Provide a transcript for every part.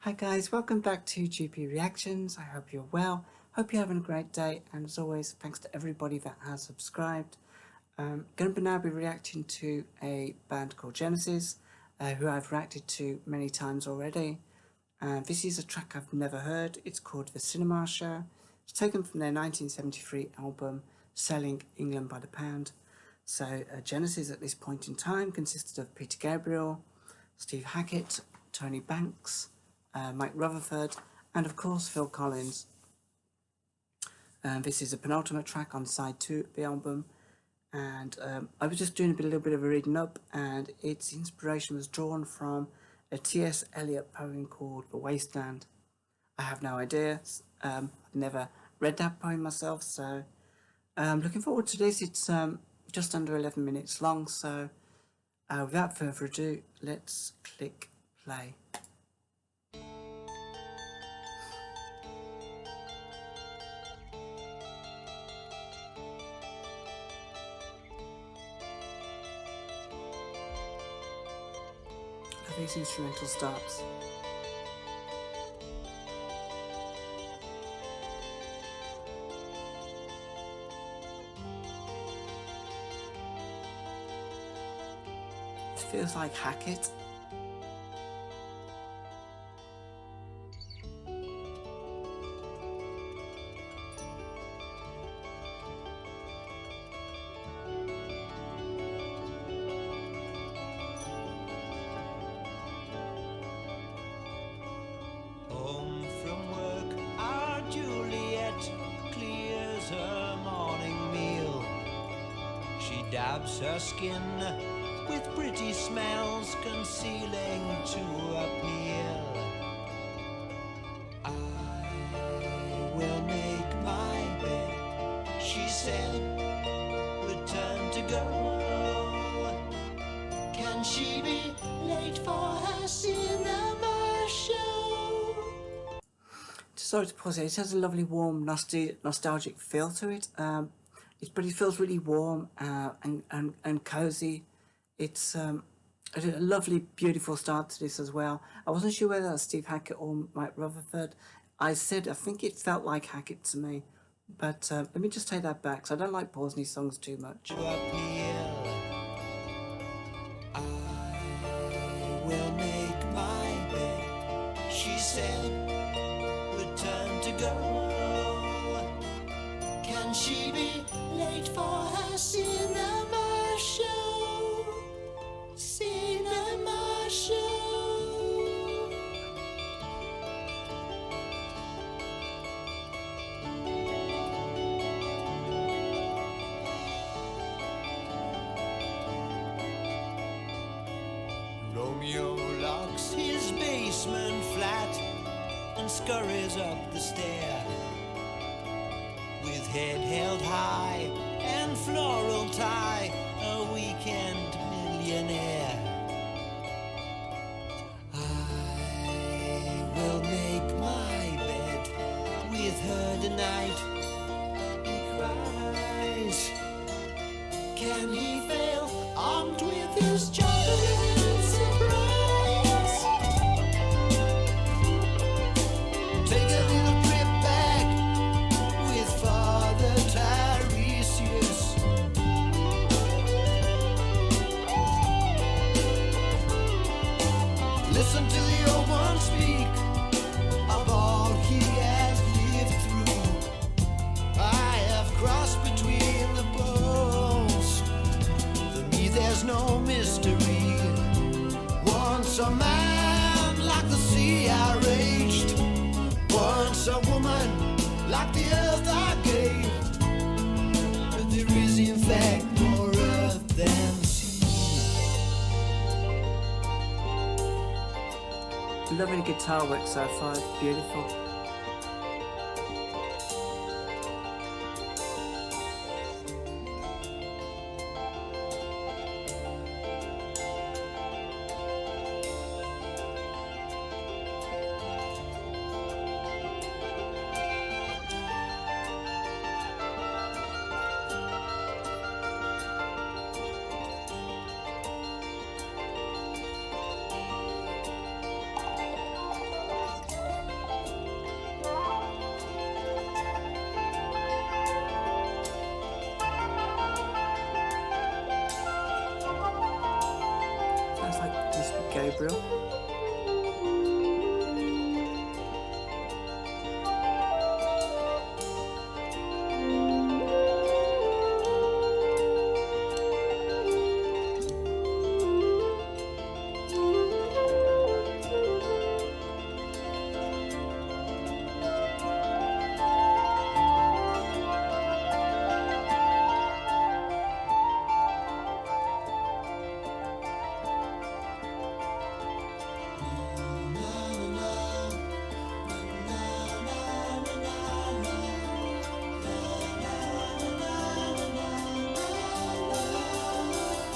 Hi guys, welcome back to GP Reactions. I hope you're well. Hope you're having a great day, and as always, thanks to everybody that has subscribed. Going to now be reacting to a band called Genesis, who I've reacted to many times already. This is a track I've never heard. It's called The Cinema Show. It's taken from their 1973 album, Selling England by the Pound. So Genesis at this point in time consisted of Peter Gabriel, Steve Hackett, Tony Banks, Mike Rutherford, and of course Phil Collins. This is a penultimate track on side 2 of the album, and I was just doing a little bit of a reading up, and its inspiration was drawn from a T.S. Eliot poem called The Wasteland. I have no idea. I've never read that poem myself, so I'm looking forward to this. It's just under 11 minutes long, so without further ado, let's click play. These instrumental starts. It feels like Hackett. Home from work, our Juliet clears her morning meal. She dabs her skin with pretty smells concealing to appeal. I will make my bed, she said, return to go. Can she be late for her cinema show? Sorry to pause here. It has a lovely, warm, nostalgic feel to it. But it feels really warm and cozy. It's a lovely, beautiful start to this as well. I wasn't sure whether that's Steve Hackett or Mike Rutherford. I think it felt like Hackett to me. But let me just take that back, because I don't like pausing these songs too much. I will make my bed, she said, return to go. Can she be late for her cinema show? Cinema show. Romeo locks his basement flat and scurries up the stair with head held high and floral tie, a weekend millionaire. I will make my bed with her tonight, he cries. Can he fail, armed with his chocolate surprise? Take a little trip back with Father Tiresias. Listen to the old one speak of all he has lived through. I have crossed between the poles. For me there's no mystery. Once a man like the sea I raged, once a woman like the earth I gave. But there is in fact more earth than sea. Lovely guitar work so far. It's beautiful. Gabriel.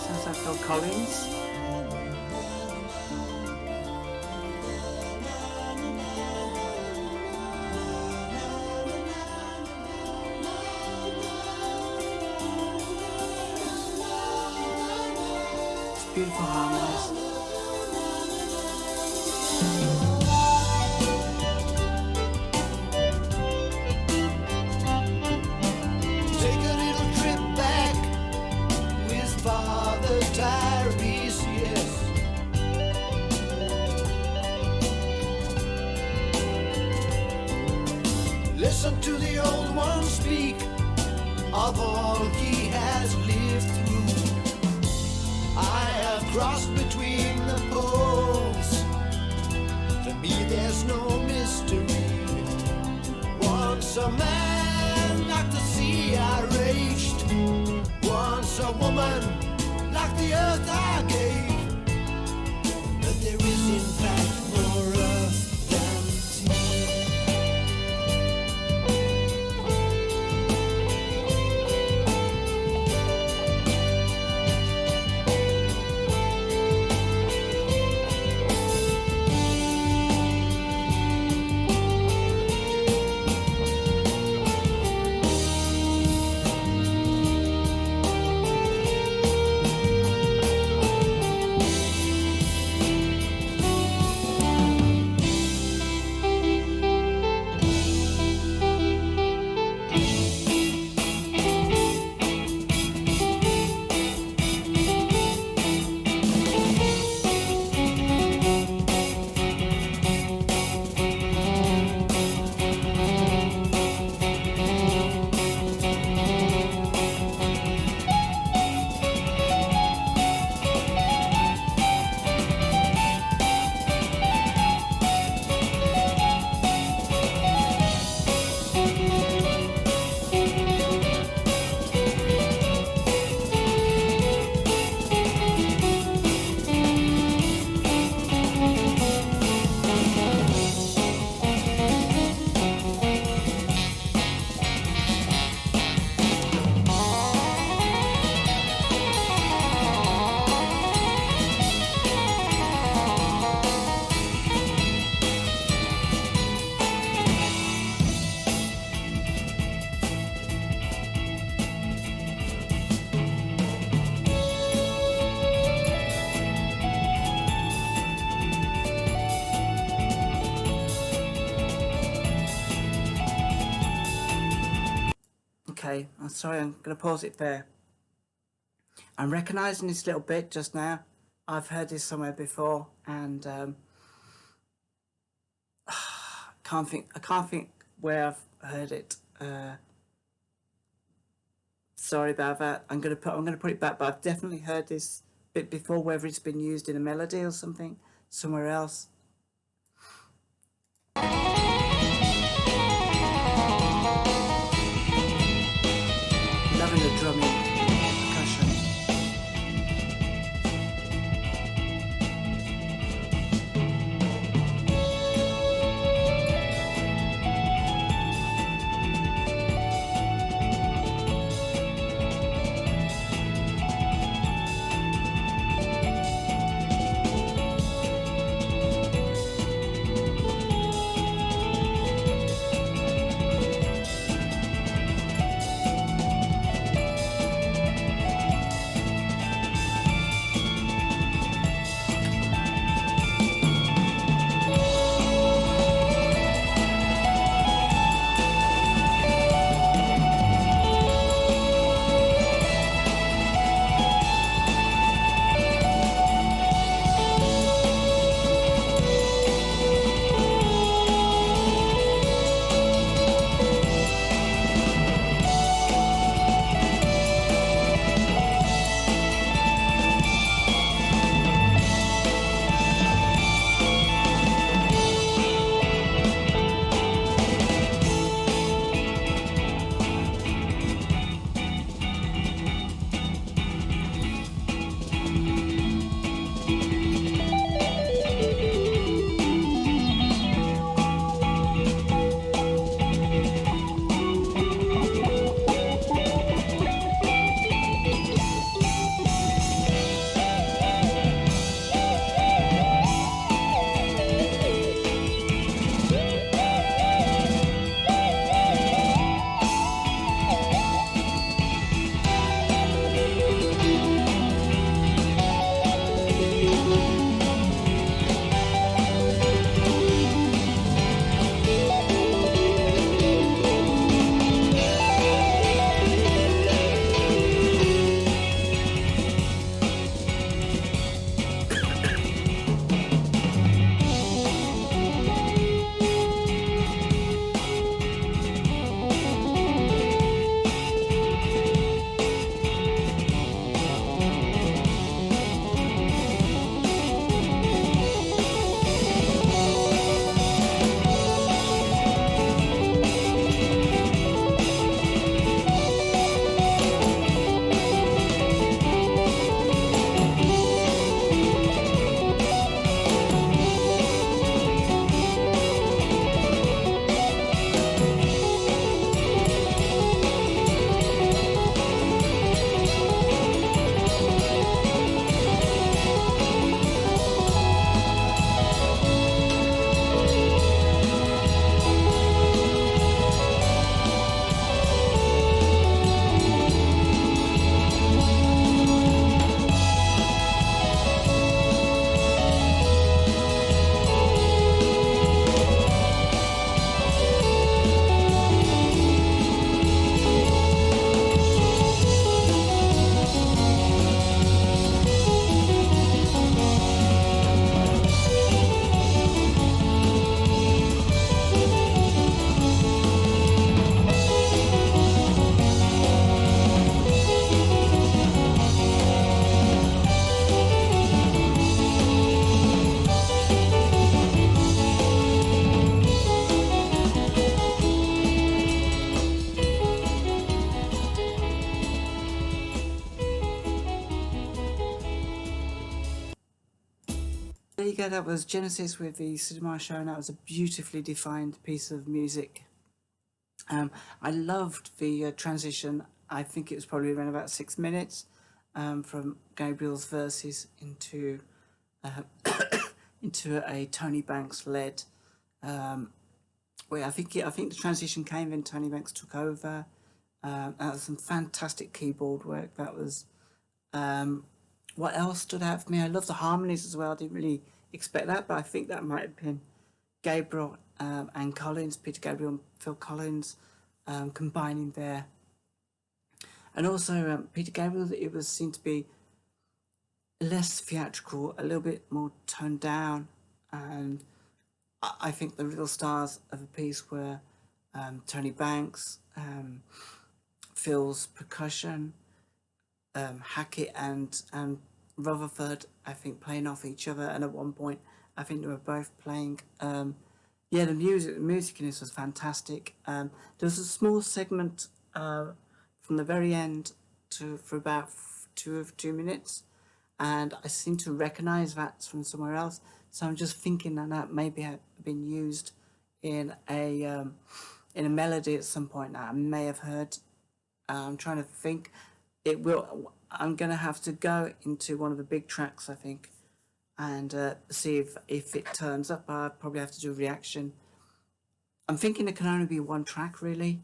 Sounds like Phil Collins. It's beautiful harmonies. Take a little trip back with Father Tiresias. Listen to the old one speak of all he has lived through. I have crossed between the poles. To me there's no mystery. Once a man like the sea I raged. Once a woman like the earth I gave. But there is in fact more earth than sea. Okay, I'm sorry, I'm going to pause it there. I'm recognising this little bit just now. I've heard this somewhere before, and I can't think where I've heard it. Sorry about that. I'm gonna put it back, but I've definitely heard this bit before, whether it's been used in a melody or something somewhere else. Loving the drumming, percussion. yeah, that was Genesis with the Cinema Show, and that was a beautifully defined piece of music. I loved the transition. I think it was probably around about 6 minutes from Gabriel's verses uh, into a Tony Banks led. Where I think the transition came when Tony Banks took over. That was some fantastic keyboard work. That was what else stood out for me. I love the harmonies as well. I didn't really expect that, but I think that might have been Gabriel and Collins, Peter Gabriel and Phil Collins, combining there. And also Peter Gabriel, it was seemed to be less theatrical, a little bit more toned down, and I think the real stars of the piece were Tony Banks, Phil's percussion, Hackett and Rutherford, I think, playing off each other, and at one point I think they were both playing. Yeah, the music in this was fantastic. There was a small segment from the very end for about 2 minutes, and I seem to recognise that from somewhere else. So I'm just thinking that maybe had been used in a melody at some point that I may have heard. I'm trying to think. It will. I'm gonna have to go into one of the big tracks, I think, and see if it turns up. I'll probably have to do a reaction. I'm thinking it can only be one track, really.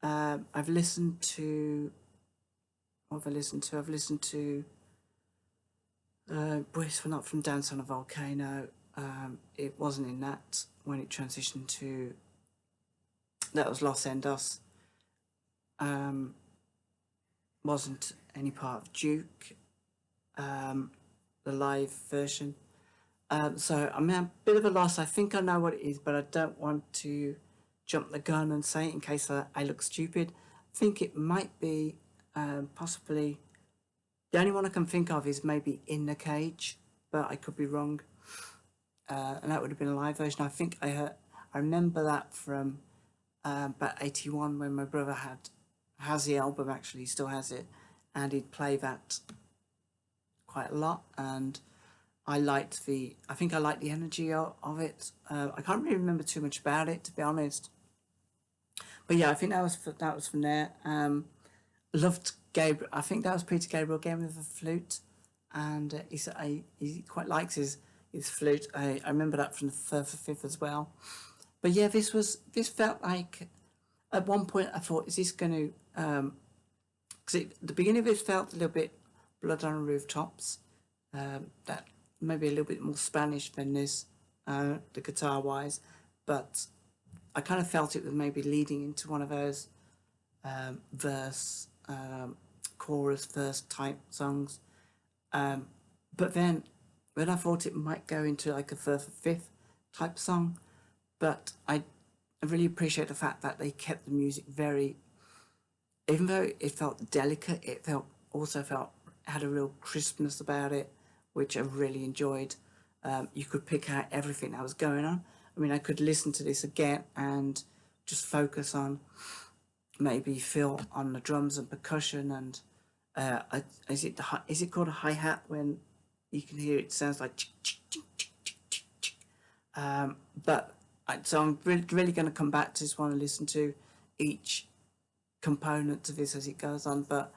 I've listened to. What have I listened to? I've listened to. Boys were not from Dance on a Volcano. It wasn't in that when it transitioned to. That was Los Endos. Wasn't any part of Duke, the live version. So I'm a bit of a loss. I think I know what it is, but I don't want to jump the gun and say it in case I look stupid. I think it might be possibly. The only one I can think of is maybe In the Cage, but I could be wrong. And that would have been a live version. I think I remember that from about 81 when my brother has the album, actually, he still has it, and he'd play that quite a lot, and I think I liked the energy of it. I can't really remember too much about it, to be honest. But yeah, I think that was from there. Loved Gabriel. I think that was Peter Gabriel again with the flute, and he quite likes his flute. I remember that from the Fifth as well. But yeah, this felt like at one point I thought, is this going to? Because the beginning of it felt a little bit Blood on Rooftops. That maybe a little bit more Spanish than this, the guitar wise, but I kind of felt it was maybe leading into one of those chorus verse type songs. But then when I thought it might go into like a Fifth type song, but I really appreciate the fact that they kept the music very, even though it felt delicate, it had a real crispness about it, which I really enjoyed. You could pick out everything that was going on. I mean, I could listen to this again and just focus on maybe Phil on the drums and percussion, and is it called a hi-hat when you can hear it sounds like so I'm really going to come back to this one and listen to each component of this as it goes on. But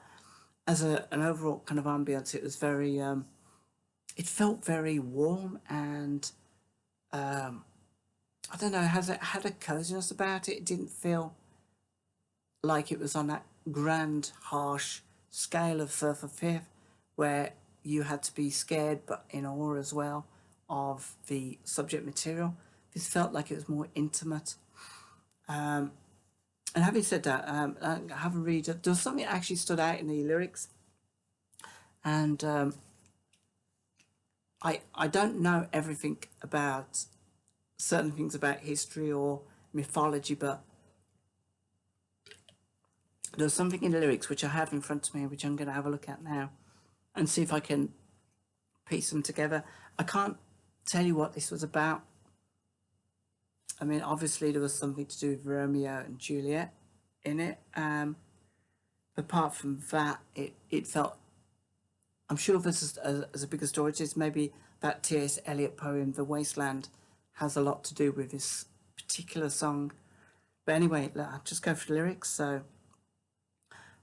as an overall kind of ambience, it was very it felt very warm, and I don't know, it had a coziness about it. It didn't feel like it was on that grand, harsh scale of Fifth, where you had to be scared but in awe as well of the subject material. This felt like it was more intimate. And having said that, I have a read. There was something that actually stood out in the lyrics, and I don't know everything about certain things about history or mythology, but there's something in the lyrics which I have in front of me, which I'm going to have a look at now and see if I can piece them together. I can't tell you what this was about. I mean, obviously there was something to do with Romeo and Juliet in it. Apart from that, it felt, I'm sure this is as a bigger story, it is maybe that T.S. Eliot poem, The Wasteland, has a lot to do with this particular song. But anyway, I'll just go for the lyrics. So,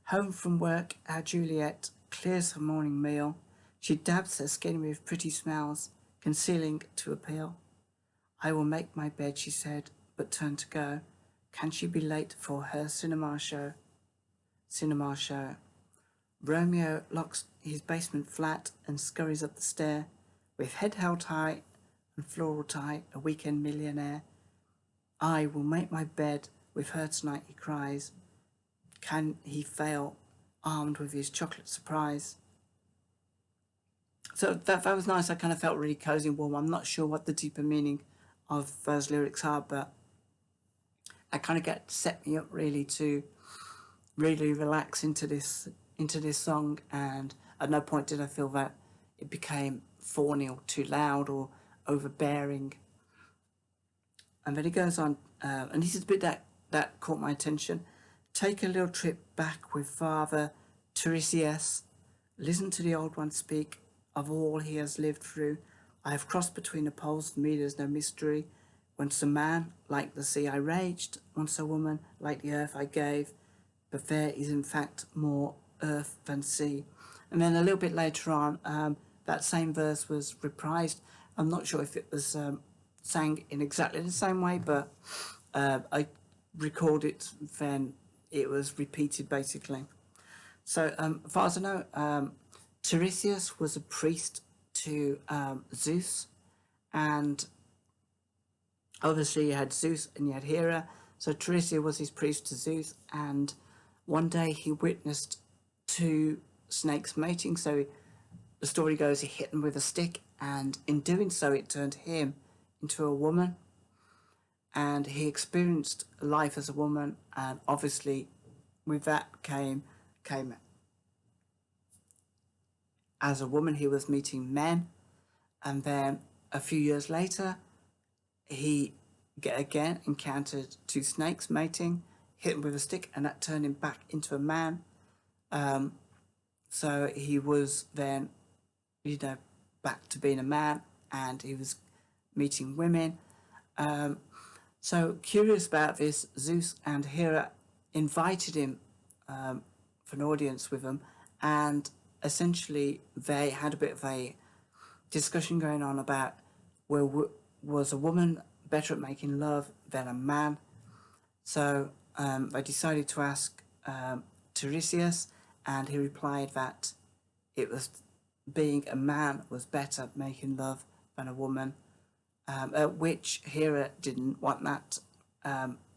home from work, our Juliet clears her morning meal. She dabs her skin with pretty smells, concealing to appeal. I will make my bed, she said, but turned to go. Can she be late for her cinema show? Cinema show. Romeo locks his basement flat and scurries up the stair, with head held high and floral tie, a weekend millionaire. I will make my bed with her tonight, he cries. Can he fail, armed with his chocolate surprise? So that was nice. I kind of felt really cozy and warm. I'm not sure what the deeper meaning of those lyrics are, but I kind of set me up really to really relax into this song, and at no point did I feel that it became thorny or too loud or overbearing. And then he goes on, and this is a bit that caught my attention. Take a little trip back with Father Tiresias. Listen to the old one speak of all he has lived through. I have crossed between the poles, for me there's no mystery. Once a man, like the sea I raged, once a woman, like the earth I gave, but there is in fact more earth than sea. And then a little bit later on, that same verse was reprised. I'm not sure if it was sang in exactly the same way, but I recalled it then it was repeated basically. So as far as I know, Tiresias was a priest to Zeus, and obviously you had Zeus and you had Hera. So Tiresias was his priest to Zeus, and one day he witnessed two snakes mating. So the story goes he hit them with a stick, and in doing so it turned him into a woman, and he experienced life as a woman, and obviously with that came as a woman he was meeting men. And then a few years later he again encountered two snakes mating, hit him with a stick, and that turned him back into a man. So he was then, back to being a man, and he was meeting women. So curious about this, Zeus and Hera invited him for an audience with them, and essentially they had a bit of a discussion going on about, well, was a woman better at making love than a man? So they decided to ask Tiresias, and he replied that it was being a man was better at making love than a woman, at which Hera didn't want that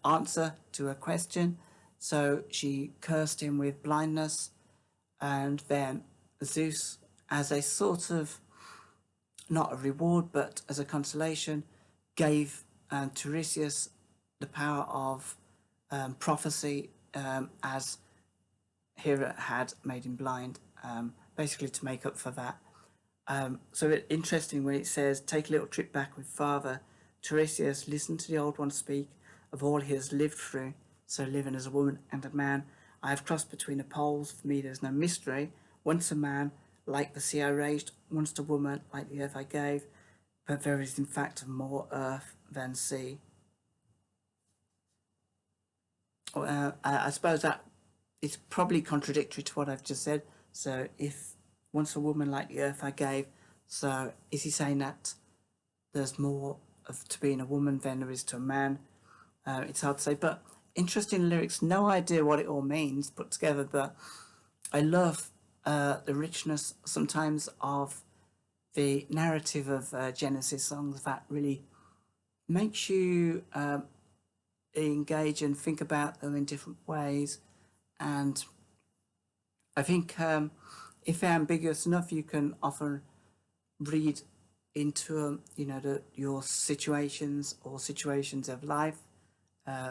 answer to her question, so she cursed him with blindness. And then Zeus, as a sort of, not a reward but as a consolation, gave Tiresias the power of prophecy, as Hera had made him blind, basically to make up for that. So it's interesting when it says, take a little trip back with Father Tiresias, listen to the old one speak of all he has lived through. So living as a woman and a man, I have crossed between the poles, for me there's no mystery. Once a man, like the sea I raised, once a woman, like the earth I gave, but there is in fact more earth than sea. I suppose that it's probably contradictory to what I've just said. So if once a woman, like the earth I gave, so is he saying that there's more to being a woman than there is to a man? It's hard to say, but interesting lyrics. No idea what it all means put together, but I love the richness sometimes of the narrative of Genesis songs that really makes you engage and think about them in different ways. And I think if they're ambiguous enough, you can often read into your situations or situations of life,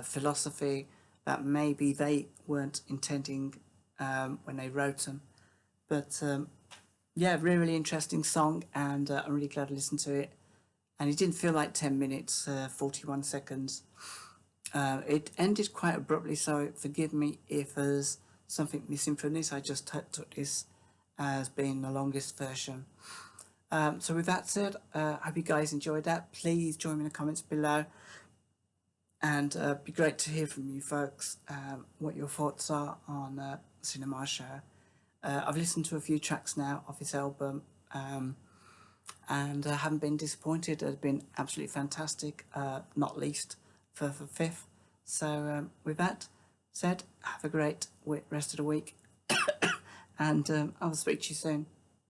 philosophy that maybe they weren't intending when they wrote them. But yeah, really, really interesting song, and I'm really glad I listened to it. And it didn't feel like 10 minutes, 41 seconds. It ended quite abruptly, so forgive me if there's something missing from this. I just took this as being the longest version. So with that said, I hope you guys enjoyed that. Please join me in the comments below, and be great to hear from you folks, what your thoughts are on Cinema Show. I've listened to a few tracks now off his album, and I haven't been disappointed. It's been absolutely fantastic, not least for Fifth. So with that said, have a great rest of the week, and I'll speak to you soon.